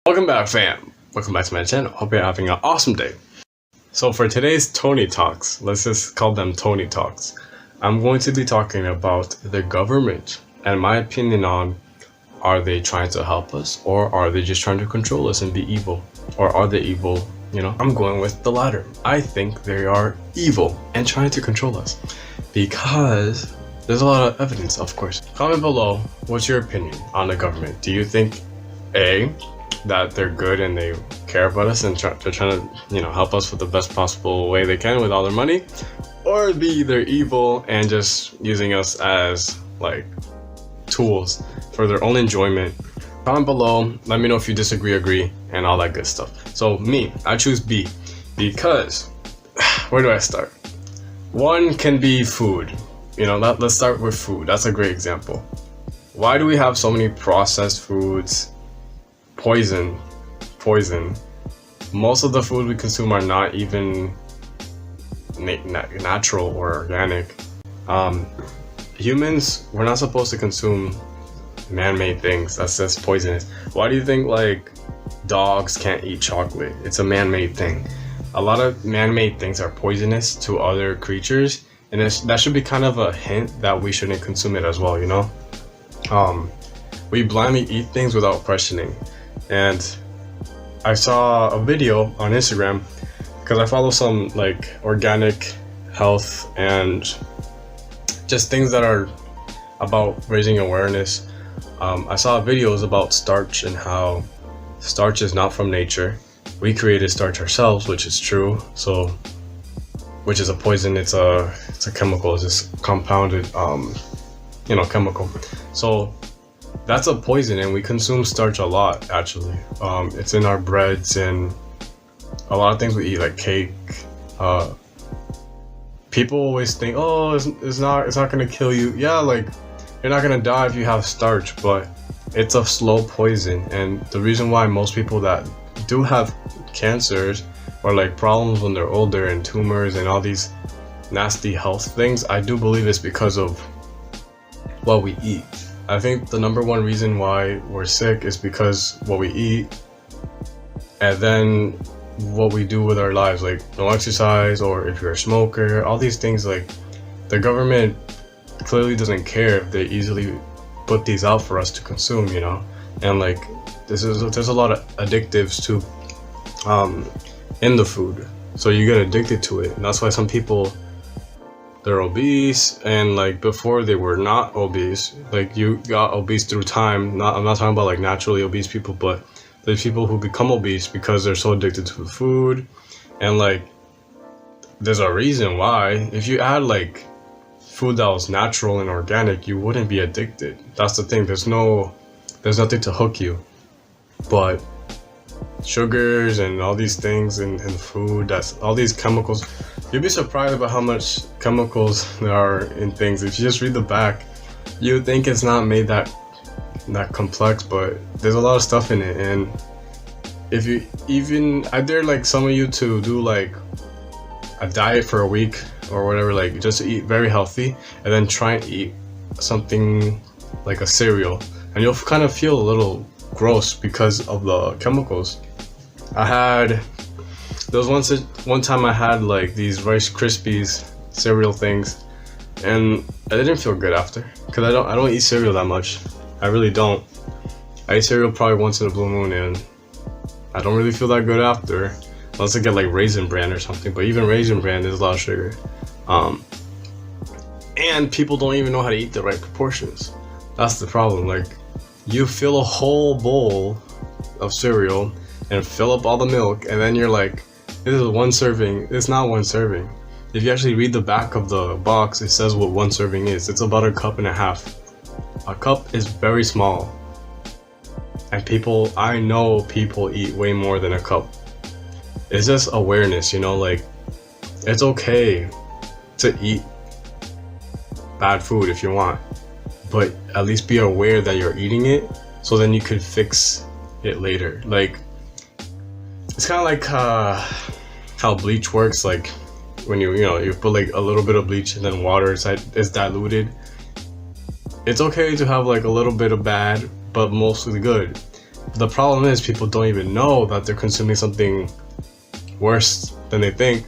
Welcome back, fam. Welcome back to my channel. Hope you're having an awesome day. So for today's Tony Talks, let's just call them Tony Talks, I'm going to be talking about the government and my opinion on, are they trying to help us, or are they just trying to control us and be evil? Or are they evil? I'm going with the latter. I think they are evil and trying to control us because there's a lot of evidence, of course. Comment below, what's your opinion on the government? Do you think A, that they're good and they care about us and they're trying to help us with the best possible way they can with all their money, or B, they're evil and just using us as like tools for their own enjoyment? Comment below, let me know if you disagree, agree, and all that good stuff. So me, I choose B because where do I start? One can be food. Let's start with food. That's a great example. Why do we have so many processed foods? Poison. Most of the food we consume are not even natural or organic. Humans, we're not supposed to consume man-made things. That's just poisonous. Why do you think like dogs can't eat chocolate? It's a man-made thing. A lot of man-made things are poisonous to other creatures, and that should be kind of a hint that we shouldn't consume it as well. We blindly eat things without questioning. And I saw a video on Instagram because I follow some like organic health and just things that are about raising awareness. I saw videos about starch and how starch is not from nature. We created starch ourselves, which is true. So, which is a poison. It's a chemical. It's just compounded, chemical. So that's a poison, and we consume starch a lot. Actually, it's in our breads and a lot of things we eat, like cake. People always think, oh, it's not gonna kill you. Yeah, like you're not gonna die if you have starch, but it's a slow poison. And the reason why most people that do have cancers or like problems when they're older and tumors and all these nasty health things, I do believe it's because of what we eat. I think the number one reason why we're sick is because what we eat, and then what we do with our lives, like no exercise, or if you're a smoker, all these things. Like the government clearly doesn't care if they easily put these out for us to consume, and like there's a lot of additives too in the food, so you get addicted to it. And that's why some people, they're obese, and like before they were not obese. Like you got obese through time. I'm not talking about like naturally obese people, but there's people who become obese because they're so addicted to the food. And like there's a reason why. If you add like food that was natural and organic, you wouldn't be addicted. That's the thing. There's nothing to hook you. But sugars and all these things in food, that's all these chemicals. You'd be surprised about how much chemicals there are in things. If you just read the back, you would think it's not made that complex, but there's a lot of stuff in it. And if you I dare like some of you to do like a diet for a week or whatever, like just to eat very healthy, and then try and eat something like a cereal, and you'll kind of feel a little gross because of the chemicals. There was one time I had like these Rice Krispies cereal things, and I didn't feel good after, because I don't eat cereal that much. I really don't. I eat cereal probably once in a blue moon, and I don't really feel that good after, unless I get like Raisin Bran or something. But even Raisin Bran, there's a lot of sugar, and people don't even know how to eat the right proportions. That's the problem. Like you fill a whole bowl of cereal and fill up all the milk, and then you're like, this is one serving. It's not one serving. If you actually read the back of the box, it says what one serving is. It's about 1.5 cups. A cup is very small, and I know people eat way more than a cup. It's just awareness, like it's okay to eat bad food if you want, but at least be aware that you're eating it, so then you could fix it later. Like it's kind of like how bleach works. Like when you put like a little bit of bleach and then water is diluted. It's okay to have like a little bit of bad, but mostly good. The problem is people don't even know that they're consuming something worse than they think,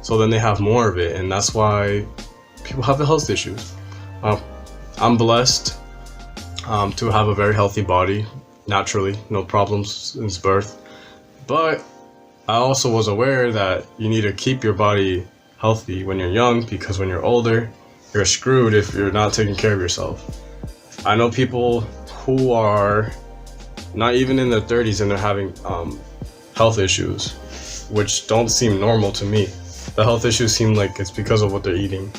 so then they have more of it, and that's why people have the health issues. I'm blessed to have a very healthy body, naturally, no problems since birth, but I also was aware that you need to keep your body healthy when you're young, because when you're older, you're screwed if you're not taking care of yourself. I know people who are not even in their 30s and they're having health issues, which don't seem normal to me. The health issues seem like it's because of what they're eating.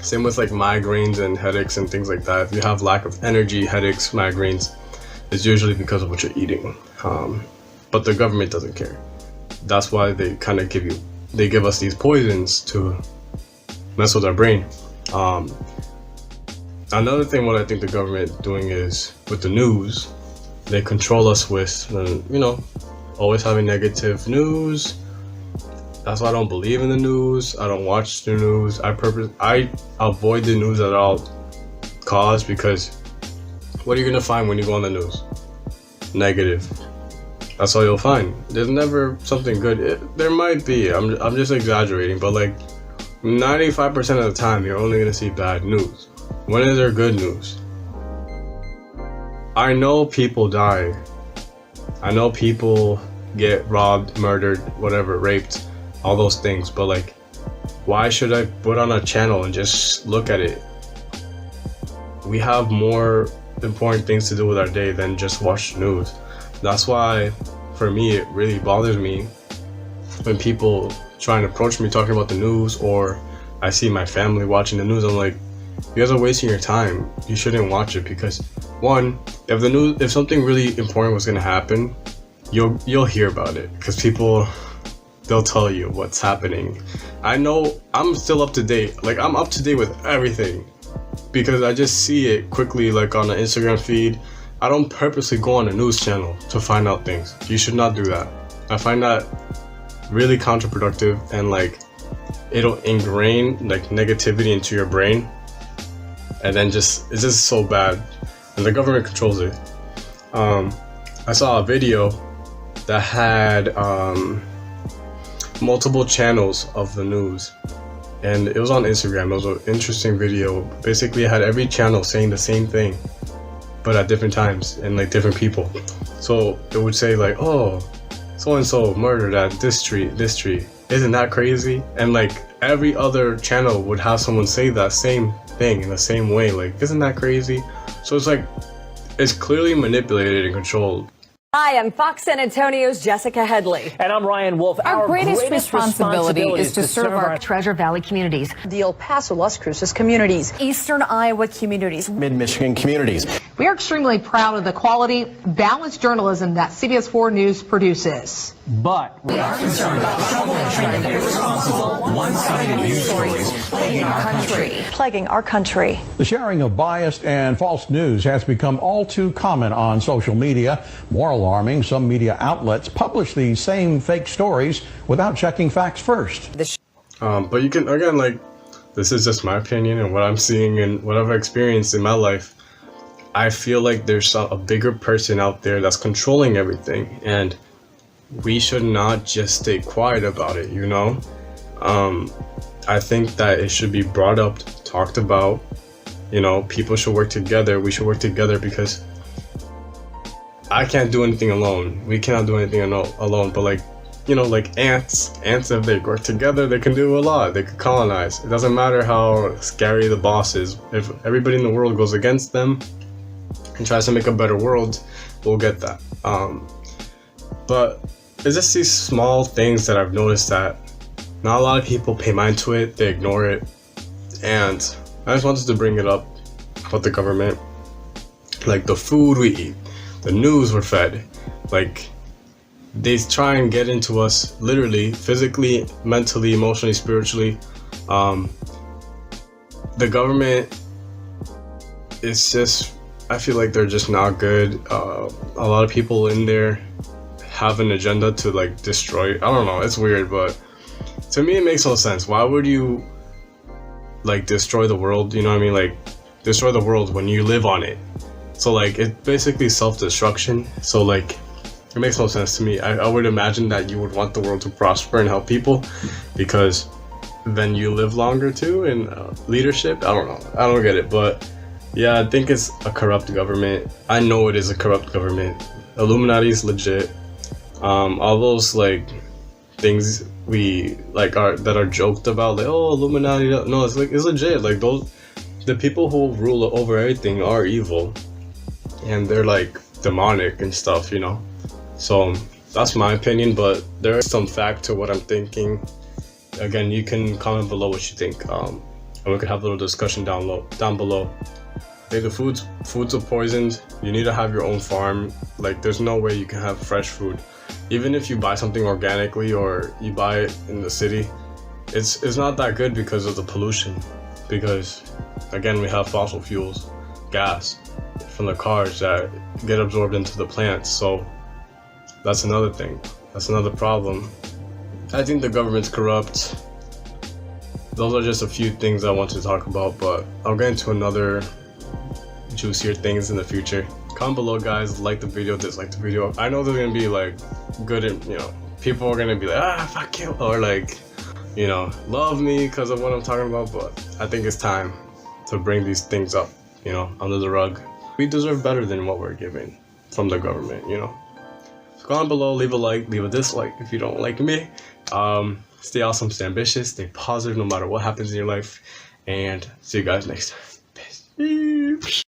Same with like migraines and headaches and things like that. If you have lack of energy, headaches, migraines, it's usually because of what you're eating. But the government doesn't care. That's why they kind of give us these poisons to mess with our brain. Another thing what I think the government doing is with the news, they control us with, always having negative news. That's why I don't believe in the news. I don't watch the news. I avoid the news at all costs, because what are you gonna find when you go on the news? Negative. That's all you'll find. There's never something good. There might be. I'm just exaggerating, but like 95% of the time, you're only gonna see bad news. When is there good news? I know people die. I know people get robbed, murdered, whatever, raped, all those things. But like, why should I put on a channel and just look at it? We have more important things to do with our day than just watch the news. That's why, for me, it really bothers me when people try and approach me talking about the news, or I see my family watching the news. I'm like, you guys are wasting your time. You shouldn't watch it, because one, if something really important was gonna happen, you'll hear about it, because they'll tell you what's happening. I know I'm still up to date. Like, I'm up to date with everything because I just see it quickly, like on the Instagram feed. I don't purposely go on a news channel to find out things. You should not do that. I find that really counterproductive, and like it'll ingrain like negativity into your brain, and then it's just so bad, and the government controls it. I saw a video that had multiple channels of the news, and it was on Instagram. It was an interesting video. Basically, it had every channel saying the same thing, but at different times and like different people. So it would say like, oh, so and so murdered at this street. Isn't that crazy? And like every other channel would have someone say that same thing in the same way. Like, isn't that crazy? So it's like, it's clearly manipulated and controlled. Hi, I'm Fox San Antonio's Jessica Headley. And I'm Ryan Wolf. Our greatest responsibility is to serve our Treasure Valley communities, the El Paso, Las Cruces communities, Eastern Iowa communities, Mid-Michigan communities. We are extremely proud of the quality, balanced journalism that CBS 4 News produces. But We are concerned about trouble and irresponsible, one-sided news stories plaguing our country. The sharing of biased and false news has become all too common on social media. More alarming, some media outlets publish these same fake stories without checking facts first. But you can, again, like, this is just my opinion and what I'm seeing and what I've experienced in my life. I feel like there's a bigger person out there that's controlling everything, and we should not just stay quiet about it, you know? I think that it should be brought up, talked about, you know, people should work together. We should work together, because I can't do anything alone. We cannot do anything alone, but like, you know, like ants, if they work together, they can do a lot. They could colonize. It doesn't matter how scary the boss is. If everybody in the world goes against them and tries to make a better world, we'll get that. But it's just these small things that I've noticed that not a lot of people pay mind to it. They ignore it. And I just wanted to bring it up about the government. Like the food we eat, the news we're fed, like they try and get into us literally, physically, mentally, emotionally, spiritually. The government is just, I feel like they're just not good. A lot of people in there have an agenda to like destroy. I don't know, it's weird, but to me it makes no sense. Why would you like destroy the world? You know what I mean? Like destroy the world when you live on it. So like it's basically self-destruction. So like it makes no sense to me. I would imagine that you would want the world to prosper and help people, because then you live longer too in leadership. I don't know. I don't get it, but yeah, I think it's a corrupt government. I know it is a corrupt government. Illuminati is legit. All those like things we like are joked about, like, oh, Illuminati. No, it's legit. Like the people who rule over everything are evil, and they're like demonic and stuff, you know. So that's my opinion, but there is some fact to what I'm thinking. Again, you can comment below what you think, and we could have a little discussion down below. Hey, the foods are poisoned. You need to have your own farm. Like, there's no way you can have fresh food. Even if you buy something organically or you buy it in the city, it's not that good because of the pollution. Because again, we have fossil fuels, gas from the cars that get absorbed into the plants. So that's another thing. That's another problem. I think the government's corrupt. Those are just a few things I want to talk about, but I'll get into another juicier things in the future. Comment below, guys. Like the video, dislike the video. I know there's gonna be like good, you know, people are gonna be like, fuck you, or like, you know, love me because of what I'm talking about, but I think it's time to bring these things up, you know, under the rug. We deserve better than what we're given from the government, you know. So comment below, leave a like, leave a dislike if you don't like me. Stay awesome, stay ambitious, stay positive no matter what happens in your life, and see you guys next time. Peace.